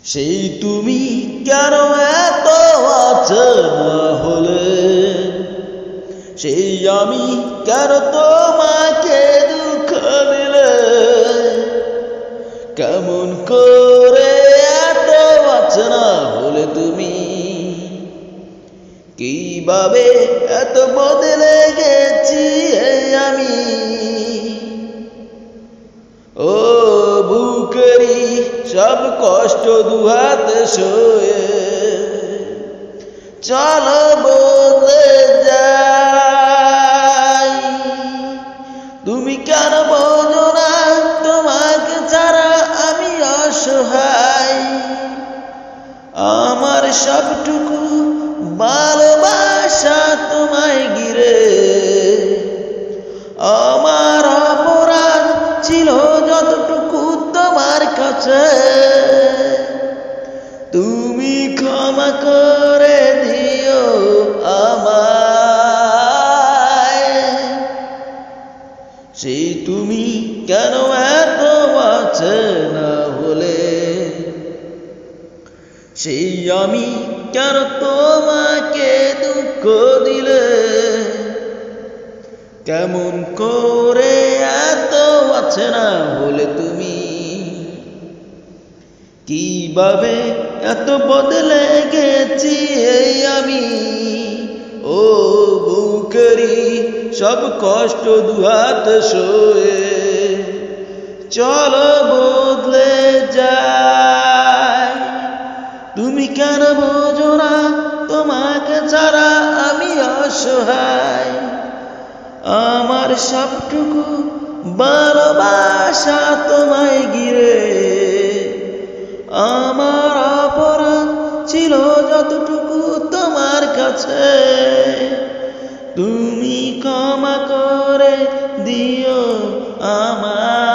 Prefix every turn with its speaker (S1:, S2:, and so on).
S1: সেই তুমি কেন এত অচেনা হলে, সেই আমি কেন তোমাকে দুঃখ দিলে, কেমন করে এত অচেনা হলে তুমি, কিভাবে এত বদলে গেছি আমি। ও বুকেরি সব কষ্ট দুহাতে সয়ে, চলো বদলে যাই। তুমি কেন বোঝো না তোমাকে ছাড়া আমি অসহায়। আমার সবটুকু ভালোবাসা তোমায় ঘিরে, আমার অপরাধ ছিল যতটুকু তোমার কাছে, তুমি ক্ষমা করে দিও আমায়। সেই তুমি কেন এত অচেনা হলে, সেই আমি কেন তোমাকে দুঃখ দিলে, কেমন করে এত অচেনা হলে তুমি, কিভাবে এত বদলে গেছি আমি। ও বুকেরি সব কষ্ট দুহাত সয়ে, চলো বদলে যাই। তুমি কেন বোঝো না তোমাকে ছাড়া আমি অসহায়। আমার সবটুকু ভালোবাসা তোমায় ঘিরে, আমার অপরাধ ছিল যতটুকু তোমার কাছে, তুমি ক্ষমা করে দিও আমায়।